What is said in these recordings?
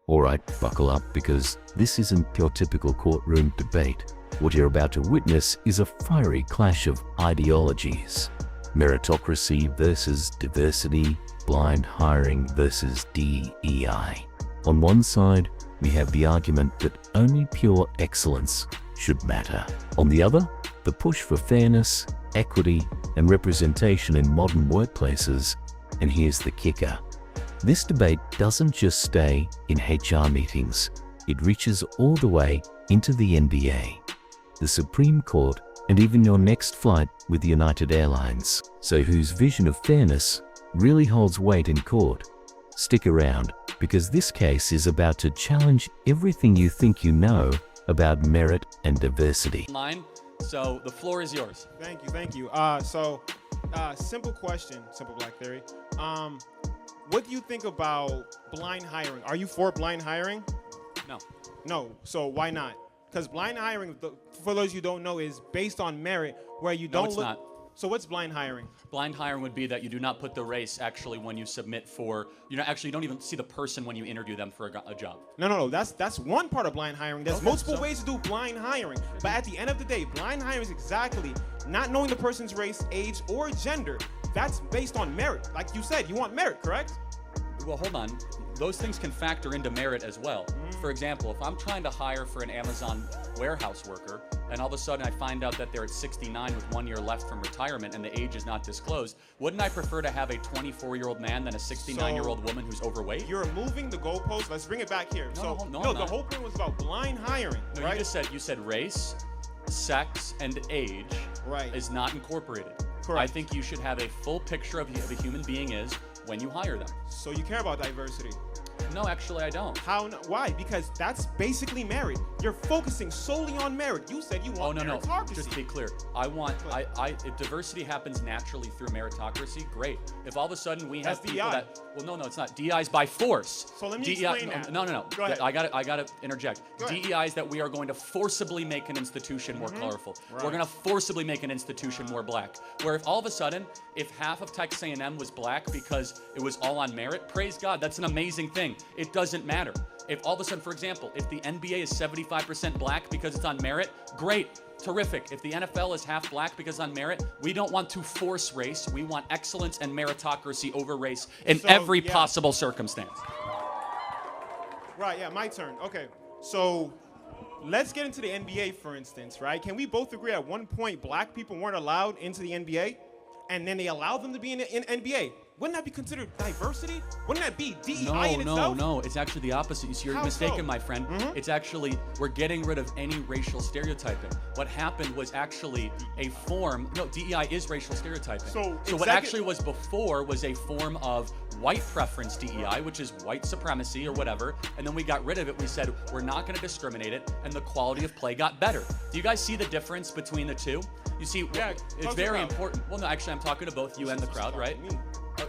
Alright, buckle up because this isn't your typical courtroom debate. What you're about to witness is a fiery clash of ideologies. Meritocracy versus diversity, blind hiring versus DEI. On one side, we have the argument that only pure excellence should matter. On the other, the push for fairness, equity, and representation in modern workplaces. And here's the kicker. This debate doesn't just stay in HR meetings. It reaches all the way into the NBA, the Supreme Court, and even your next flight with United Airlines. So whose vision of fairness really holds weight in court? Stick around, because this case is about to challenge everything you think you know about merit and diversity. So the floor is yours. Thank you. Simple question, simple black theory. What do you think about blind hiring? Are you for blind hiring? No. No. So why not? Because blind hiring, for those you don't know, is based on merit, where you don't it's not. So what's blind hiring? Blind hiring would be that you do not put the race actually when you submit for, you don't even see the person when you interview them for a job. No. That's one part of blind hiring. There's multiple ways to do blind hiring. But at the end of the day, blind hiring is exactly not knowing the person's race, age, or gender. That's based on merit. Like you said, you want merit, correct? Well, hold on. Those things can factor into merit as well. For example, if I'm trying to hire for an Amazon warehouse worker, and all of a sudden I find out that they're at 69 with 1 year left from retirement and the age is not disclosed, wouldn't I prefer to have a 24-year-old man than a 69-year-old woman who's overweight? You're moving the goalpost. Let's bring it back here. No, the whole point was about blind hiring, no, right? You said race, sex, and age is not incorporated. Correct. I think you should have a full picture of who the human being is when you hire them. So you care about diversity? No, actually I don't. Why? Because that's basically merit. You're focusing solely on merit. You said you want meritocracy. Just to be clear, if diversity happens naturally through meritocracy, great. If all of a sudden we have people DEI. no, it's not. DEI is by force. So let me DEI, explain that. No. Go ahead. I gotta interject. Go ahead. DEI is that we are going to forcibly make an institution more colorful. Right. We're going to forcibly make an institution more black. Where if all of a sudden, if half of Texas A&M was black because it was all on merit, praise God, that's an amazing thing. It doesn't matter. If all of a sudden, for example, if the NBA is 75% black because it's on merit, great, terrific. If the NFL is half black because it's on merit, we don't want to force race. We want excellence and meritocracy over race in every possible circumstance. Right, my turn. Okay, so let's get into the NBA, for instance, right? Can we both agree at one point black people weren't allowed into the NBA, and then they allowed them to be in NBA? Wouldn't that be considered diversity? Wouldn't that be DEI in itself? No. It's actually the opposite. You see, you're mistaken, my friend. It's actually, we're getting rid of any racial stereotyping. What happened was actually a form, DEI is racial stereotyping. So what actually was before was a form of white preference DEI, which is white supremacy or whatever, and then we got rid of it. We said, we're not going to discriminate it, and the quality of play got better. Do you guys see the difference between the two? You see, it's very important. Well, no, actually, I'm talking to both you and the crowd, right?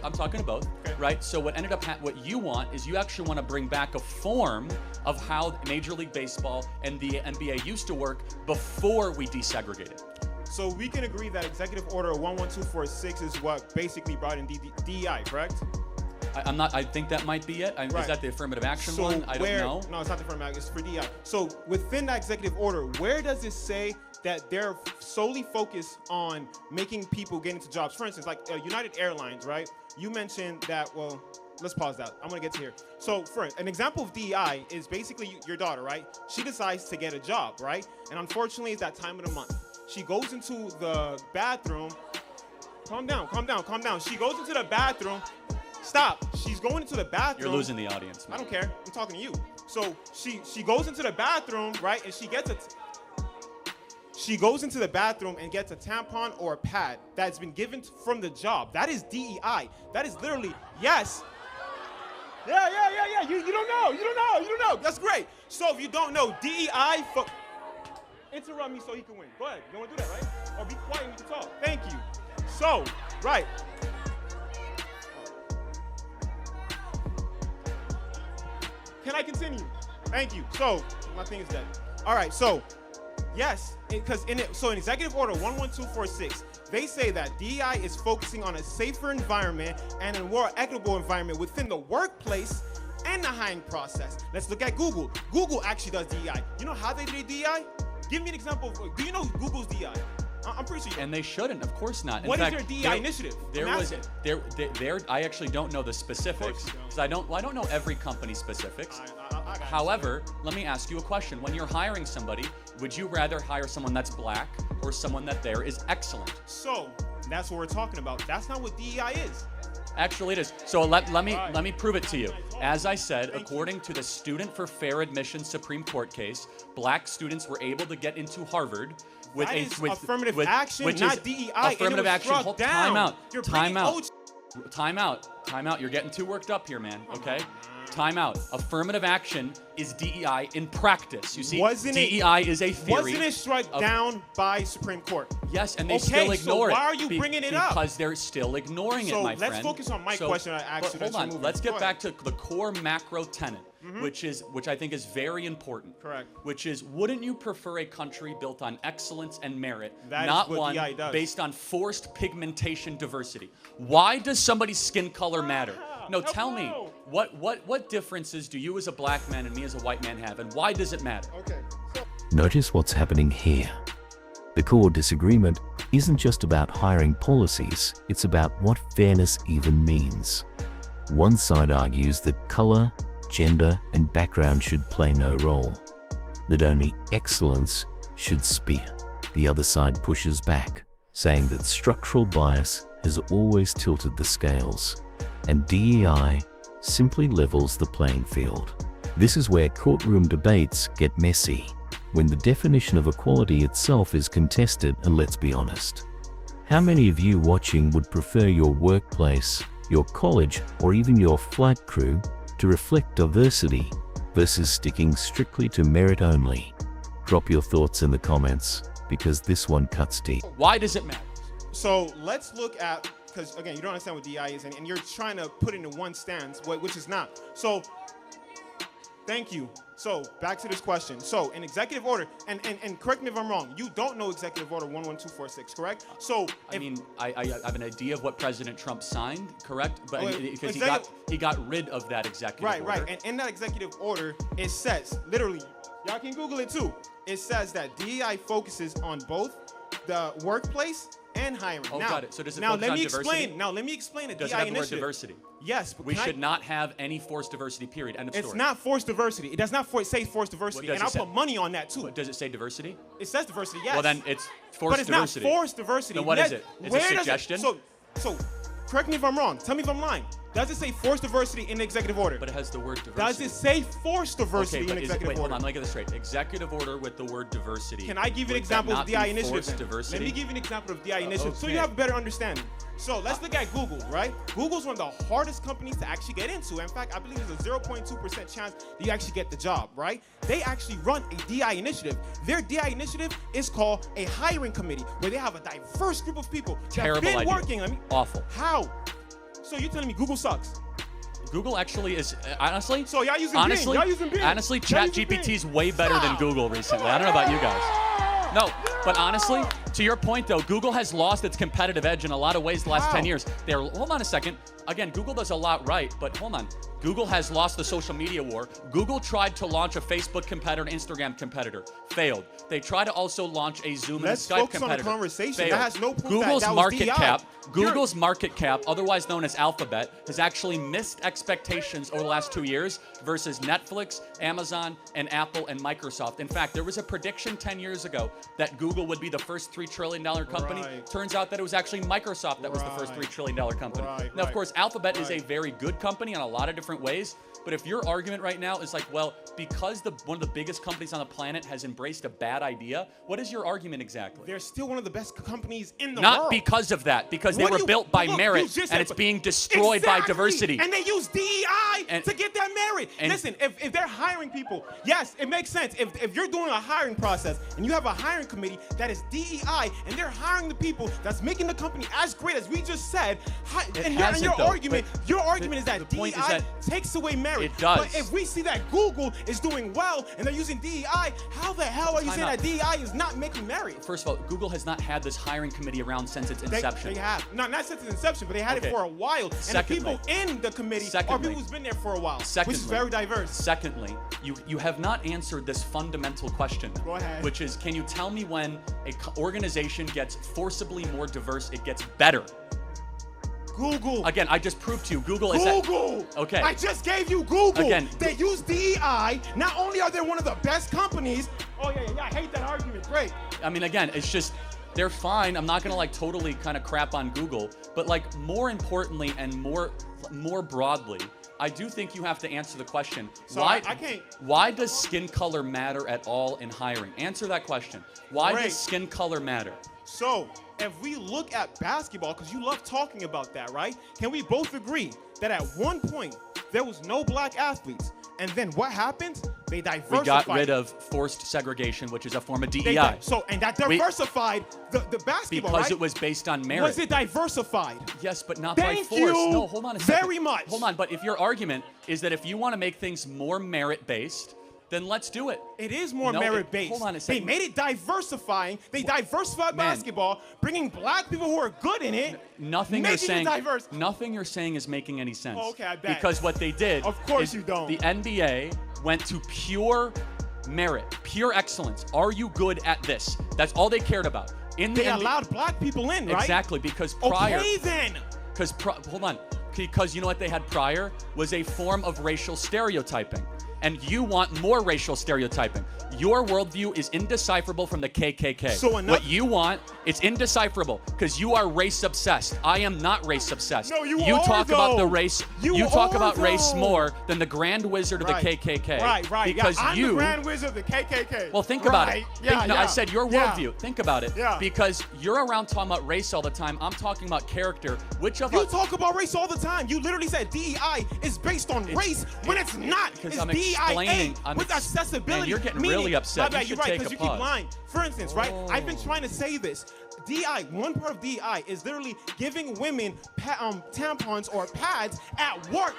I'm talking to both, right? So what ended up, what you want is you actually want to bring back a form of how Major League Baseball and the NBA used to work before we desegregated. So we can agree that Executive Order 11246 is what basically brought in DEI, correct? I think that might be it. Is that the affirmative action one? I don't know. No, it's not the affirmative action. It's for DEI. So within that executive order, where does it say that they're solely focused on making people get into jobs? For instance, like United Airlines, right? You mentioned that, well, let's pause that. I'm going to get to here. So for an example of DEI is basically your daughter, right? She decides to get a job, right? And unfortunately, it's that time of the month. She goes into the bathroom. Calm down. She goes into the bathroom. Stop. She's going into the bathroom. You're losing the audience, man. I don't care. I'm talking to you. So she goes into the bathroom, right? And she goes into the bathroom and gets a tampon or a pad that's been given from the job. That is DEI. That is literally, yes. Yeah. You don't know. That's great. So if you don't know, DEI, interrupt me so he can win. Go ahead. You want to do that, right? Or be quiet and we can talk. Thank you. So, right. Can I continue? Thank you. So, my thing is dead. All right, so, yes, because in Executive Order 11246, they say that DEI is focusing on a safer environment and a more equitable environment within the workplace and the hiring process. Let's look at Google. Google actually does DEI. You know how they do DEI? Give me an example. Do you know Google's DEI? I'm pretty sure you And they shouldn't, of course not. In What is fact, their DEI initiative? I actually don't know the specifics because I don't know every company's specifics. I However, let me ask you a question. When you're hiring somebody, would you rather hire someone that's black or someone that there is excellent? So that's what we're talking about. That's not what DEI is. Actually, it is. So let me prove it to you. As I said, according to the Student for Fair Admission Supreme Court case, black students were able to get into Harvard with That a is with, affirmative with, action, which not is DEI. affirmative and it was action. struck Hold, down. time out. You're Time bringing out. old- Time out. Time out. You're getting too worked up here, man. Okay. Time out. Affirmative action is DEI in practice. You see, DEI is a theory. Wasn't it struck down by Supreme Court? Yes, and they Okay, still so ignore it. why are you bringing it up? Because they're still ignoring it, my friend. So let's focus on my question I asked you. Hold on. moving. Let's Go get ahead. back to the core macro tenet, which I think is very important. Correct. Which is, wouldn't you prefer a country built on excellence and merit, That is not what one DEI does. based on forced pigmentation diversity? Why does somebody's skin color matter? No, tell me, what differences do you as a black man and me as a white man have, and why does it matter? Okay. Notice what's happening here. The core disagreement isn't just about hiring policies, it's about what fairness even means. One side argues that color, gender, and background should play no role, that only excellence should spear. The other side pushes back, saying that structural bias has always tilted the scales, and DEI simply levels the playing field. This is where courtroom debates get messy, when the definition of equality itself is contested. And let's be honest, how many of you watching would prefer your workplace, your college, or even your flight crew to reflect diversity versus sticking strictly to merit only? Drop your thoughts in the comments, because this one cuts deep. Why does it matter? So let's look at, because again, you don't understand what DEI is, and you're trying to put it in one stance, which is not. So, thank you. So back to this question. So an executive order, and correct me if I'm wrong, you don't know Executive Order 11246, correct? So I mean, I have an idea of what President Trump signed, correct? But Okay, because he got rid of that executive order. Right. And in that executive order, it says, literally, y'all can Google it too. It says that DEI focuses on both the workplace and hiring. Oh, now, got it. So does it now focus let on me diversity? explain. Now let me explain the Does it DEI have the word initiative. diversity? Yes, but We should not have any forced diversity, period. End of story. It's not forced diversity. It does not say forced diversity, does and it I'll say? put money on that too. But does it say diversity? It says diversity, yes. Well, then it's forced but it's diversity. not forced diversity. Then what is it? It's a Where does it- suggestion? So, correct me if I'm wrong. Tell me if I'm lying. Does it say forced diversity in the executive order? But it has the word diversity. Does it say forced diversity Okay, in but the is it, executive wait, hold order? on, let me get this straight. Executive order with the word diversity. Can I give you an Would that example of not DEI be initiative? forced then? diversity? Let me give you an example of DEI initiative so you okay. have a better understanding. So let's look at Google, right? Google's one of the hardest companies to actually get into. In fact, I believe there's a 0.2% chance that you actually get the job, right? They actually run a DEI initiative. Their DEI initiative is called a hiring committee, where they have a diverse group of people that have been idea. working. Awful. How? So you're telling me Google sucks? Google actually is, honestly. So y'all using honestly, Bing. Y'all using Bing. Honestly, Y'all using ChatGPT is Bing. way better than Stop. Google recently. I don't know about you guys. No, but honestly, to your point though, Google has lost its competitive edge in a lot of ways the last How? 10 years. Hold on a second. Again, Google does a lot right, but hold on. Google has lost the social media war. Google tried to launch a Facebook competitor, an Instagram competitor, failed. They tried to also launch a Zoom Let's and a Skype focus on the competitor. conversation. Failed. That has no proof Google's that was market DEI. cap, Google's market cap, otherwise known as Alphabet, has actually missed expectations over the last 2 years versus Netflix, Amazon, and Apple and Microsoft. In fact, there was a prediction 10 years ago that Google would be the first $3 trillion company. Right. Turns out that it was actually Microsoft that was the first $3 trillion company. Now, of course, Alphabet is a very good company in a lot of different ways. But if your argument right now is like, well, because one of the biggest companies on the planet has embraced a bad idea, what is your argument exactly? They're still one of the best companies in the Not world. because of that, because they What were do you- built by look, you merit, just and said- it's being destroyed by Exactly. diversity. And they use DEI to get that merit. and- Listen, if they're hiring people, yes, it makes sense. If you're doing a hiring process and you have a hiring committee that is DEI and they're hiring the people that's making the company as great as we just said, and your hasn't, though. argument, But your argument is the that point DEI is that takes away merit. merit. It does. But if we see that Google is doing well and they're using DEI, how the hell are you saying that DEI is not making merit? First of all, Google has not had this hiring committee around since its inception. They have. Not since its inception, but they had it for a while. And Secondly, the people in the committee are people who's been there for a while, which is very diverse. Secondly, you have not answered this fundamental question. Go ahead. Which is, can you tell me when an organization gets forcibly more diverse, it gets better? Google. Again, I just proved to you, Google. Okay. I just gave you Google. Again. They use DEI. Not only are they one of the best companies. Oh, yeah. I hate that argument. Great. I mean, again, it's just, they're fine. I'm not gonna totally kind of crap on Google, but more importantly and more broadly, I do think you have to answer the question. So I can't. Why does skin color matter at all in hiring? Answer that question. Why does skin color matter? So, if we look at basketball, because you love talking about that, right? Can we both agree that at one point there was no black athletes, and then what happened? They diversified. We got rid of forced segregation, which is a form of DEI. And that diversified the basketball, because right? It was based on merit. Was it diversified? Yes, but not by force. No, hold on a second. Very much. Hold on, but if your argument is that if you want to make things more merit-based, then let's do it. It is more merit-based. Hold on a second. They made it diversifying. They diversified basketball, bringing black people who are good in it. Nothing you're saying is making any sense. Oh, okay, I bet. Because what they did. Of course you don't. The NBA went to pure merit, pure excellence. Are you good at this? That's all they cared about. They allowed black people in, right? Exactly, because prior. Okay, then. Hold on. Because you know what they had prior was a form of racial stereotyping. And you want more racial stereotyping. Your worldview is indecipherable from the KKK. What you want, it's indecipherable because you are race obsessed. I am not race obsessed. No, you talk about the race. You talk about race more than the Grand Wizard of the KKK. Right. Because I'm the Grand Wizard of the KKK. Well, think about it. I said your worldview. Think about it. Yeah. Because you're around talking about race all the time. I'm talking about character. Which of you us? talk about race all the time. You literally said DEI is based on race when it's not. Because it's DEI with accessibility. Man, you're getting really upset. You're right, because you keep lying. For instance, right? I've been trying to say this. DEI, one part of DEI is literally giving women tampons or pads at work.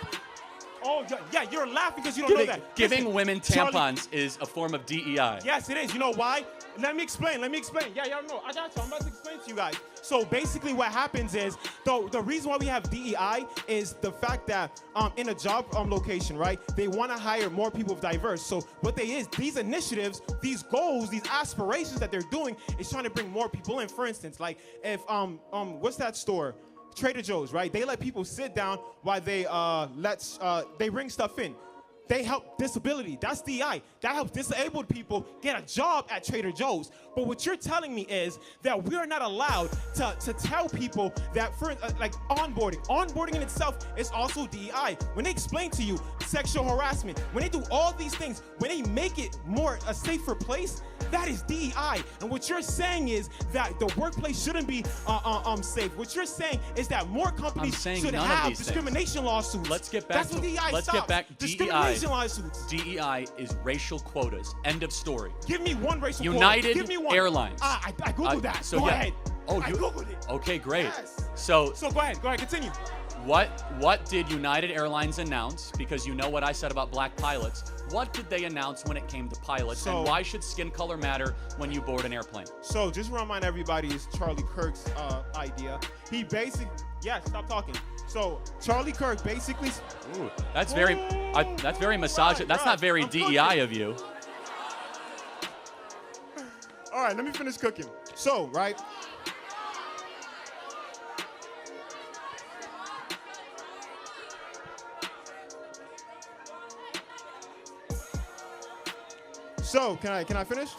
Oh, yeah, you're laughing because you don't know that. Giving women tampons is a form of DEI. Yes, it is. You know why? Let me explain. Yeah, no, I got you. I'm about to explain to you guys. So basically what happens is, the reason why we have DEI is the fact that in a job location, right, they want to hire more people of diverse. So what these initiatives, these goals, these aspirations that they're doing is trying to bring more people in. For instance, like if, what's that store? Trader Joe's, right? They let people sit down while they they bring stuff in. They help disability. That's DEI. That helps disabled people get a job at Trader Joe's. But what you're telling me is that we are not allowed to tell people that for like onboarding. Onboarding in itself is also DEI. When they explain to you sexual harassment, when they do all these things, when they make it more a safer place, that is DEI. And what you're saying is that the workplace shouldn't be safe. What you're saying is that more companies should have discrimination lawsuits. Let's get back That's what DEI let's stops. get back. Discrimination lawsuits. DEI is racial quotas. End of story. Give me one racial United quota. Give me one. Airlines. I Googled that. Go ahead. Oh, I Googled it. Okay, great. Yes. So go ahead, continue. What did United Airlines announce? Because you know what I said about black pilots. What did they announce when it came to pilots? And why should skin color matter when you board an airplane? So just remind everybody, it's Charlie Kirk's idea. He basically, stop talking. So Charlie Kirk basically. Ooh, that's very misogynist. That's not very DEI of you. All right, let me finish cooking. So, right. So, can I finish?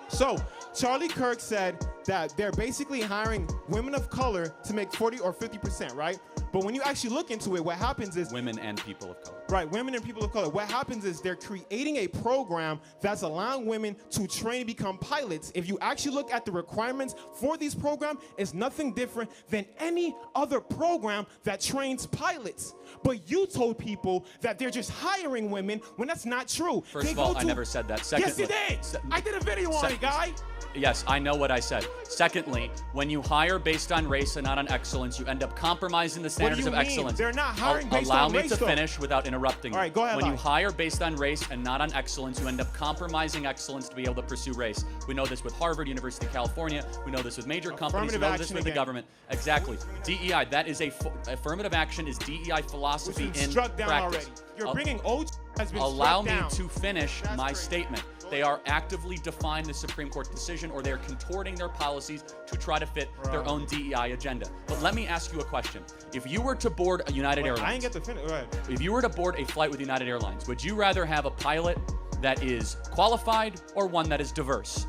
So, Charlie Kirk said that they're basically hiring women of color to make 40 or 50%, right? But when you actually look into it, what happens is... Women and people of color. Right, women and people of color. What happens is they're creating a program that's allowing women to train to become pilots. If you actually look at the requirements for these programs, it's nothing different than any other program that trains pilots. But you told people that they're just hiring women when that's not true. First of all, I never said that. Secondly, yes, you did. I did a video on it, guy. Yes, I know what I said. Secondly, when you hire based on race and not on excellence, you end up compromising the standards of excellence. They're not hiring based Allow on me race, to though. finish without interrupting you. All right, go ahead, When you Lai. hire based on race and not on excellence, you end up compromising excellence to be able to pursue race. We know this with Harvard, University of California. We know this with major companies. We know this with the government. Exactly. DEI, that is affirmative action is DEI philosophy in struck down practice. already. You're bringing old has been Allow struck me down. to finish That's my crazy. statement. They are actively defying the Supreme Court decision, or they're contorting their policies to try to fit their own DEI agenda. But let me ask you a question. If you were to board a United Airlines, I didn't get to finish. Go ahead. if you were to board a flight with United Airlines, would you rather have a pilot that is qualified or one that is diverse?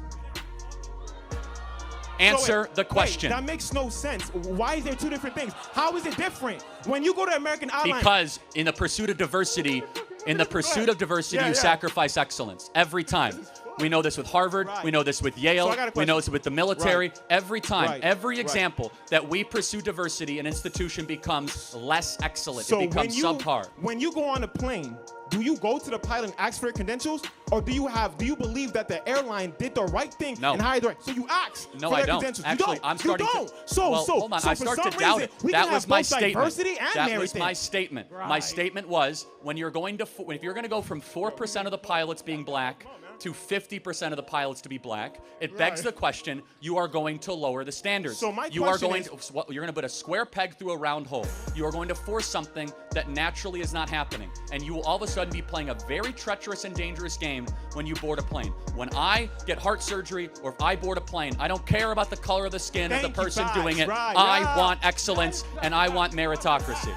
Answer the question. Wait, that makes no sense. Why is there two different things? How is it different? When you go to American Airlines, Because in the pursuit of diversity, you sacrifice excellence every time. We know this with Harvard. Right. We know this with Yale. So I got a We know question. this with the military. Right. Every time, Right. every Right. example that we pursue diversity, an institution becomes less excellent. so it becomes subpar. when you go on a plane, do you go to the pilot and ask for their credentials, or do you believe that the airline did the right thing No. and hired the right? So you ask No, for I their don't. credentials. Actually, you don't. I'm starting you don't. to. So, well, so, hold on. so I for start some to doubt reason, it. we That can was have my both statement. diversity and That merit was my thing. statement. My Right. statement was when you're going to, if you're going to go from 4% of the pilots being black to 50% of the pilots to be black, it begs the question: you are going to lower the standards. So my you are question going is- to, you're going to put a square peg through a round hole. You are going to force something that naturally is not happening, and you will all of a sudden be playing a very treacherous and dangerous game when you board a plane. When I get heart surgery or if I board a plane, I don't care about the color of the skin of the Thank you, person guys. doing it. Right, I yeah. want excellence and I want meritocracy.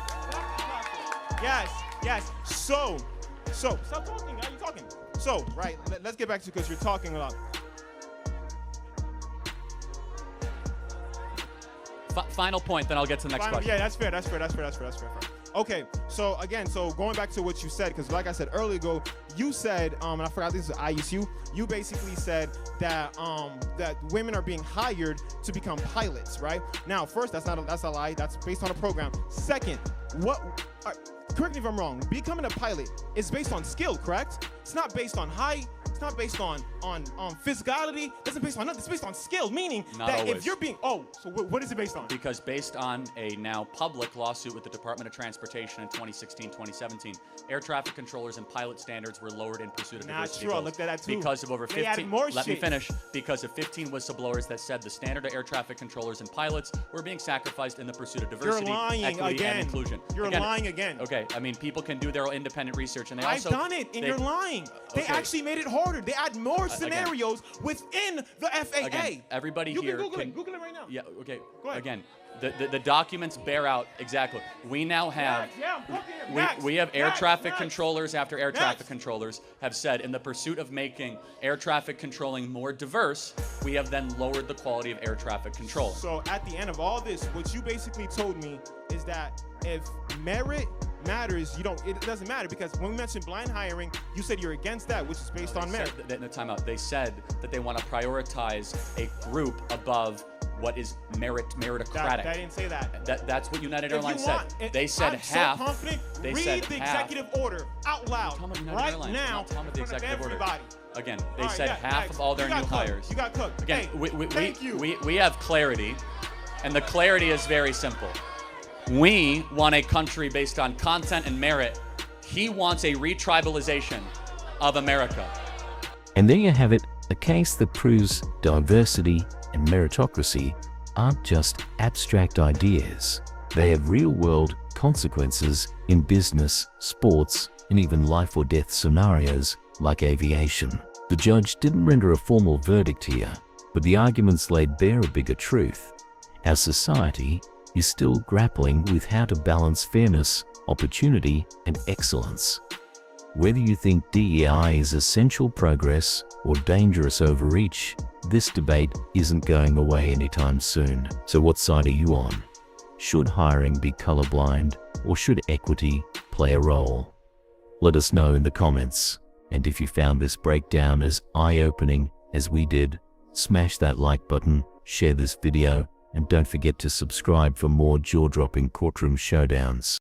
Yes. So, stop talking. Are you talking? So, right. Let's get back to because you're talking a lot. Final point, then I'll get to the next question. Yeah, that's fair. Okay, so again, going back to what you said, because like I said earlier ago, you said, and I forgot this is ISU. You basically said that that women are being hired to become pilots, right? Now, first, that's a lie. That's based on a program. Second, correct me if I'm wrong. Becoming a pilot is based on skill, correct? It's not based on height. It's not based on physicality. It's based on nothing. It's based on skill, meaning Not that always. if you're being so what is it based on? Because based on a now public lawsuit with the Department of Transportation in 2016-2017, air traffic controllers and pilot standards were lowered in pursuit of Nah, diversity true. I goals. looked at that too. Because of over They 15. added more Let me shit. finish. Because of 15 whistleblowers that said the standard of air traffic controllers and pilots were being sacrificed in the pursuit of diversity, You're lying equity, again. and inclusion. You're lying again. Okay, I mean people can do their own independent research, and they I've also. done it, and you're lying. They okay. actually made it harder. They add more scenarios within the FAA. Again, everybody you here can Google it right now. Yeah. Okay. Go ahead. Again, the documents bear out exactly. We now have. Yeah, I'm looking at Max, We have air Max, traffic Max. controllers after air Max. traffic controllers have said in the pursuit of making air traffic controlling more diverse, we have then lowered the quality of air traffic control. So at the end of all this, what you basically told me is that if merit matters, it doesn't matter, because when we mentioned blind hiring, you said you're against that, which is based on merit. In the timeout, they said that they want to prioritize a group above what is meritocratic. They didn't say that. That's what United If you Airlines want, said. They said I'm half. so confident. They Read said the half. executive order out loud Talking about United right Airlines, now not talking about the in front of executive order. everybody. Again, All they right, said yeah, half Max, of all their you got new cooked. hires. You got cooked. Again, Hey, thank you. we have clarity, and the clarity is very simple. We want a country based on content and merit. He wants a retribalization of America. And there you have it, a case that proves diversity and meritocracy aren't just abstract ideas. They have real-world consequences in business, sports, and even life or death scenarios like aviation. The judge didn't render a formal verdict here, but the arguments laid bare a bigger truth. Our society is still grappling with how to balance fairness, opportunity, and excellence. Whether you think DEI is essential progress or dangerous overreach, this debate isn't going away anytime soon. So what side are you on? Should hiring be colorblind, or should equity play a role? Let us know in the comments. And if you found this breakdown as eye-opening as we did, smash that like button, share this video, and don't forget to subscribe for more jaw-dropping courtroom showdowns.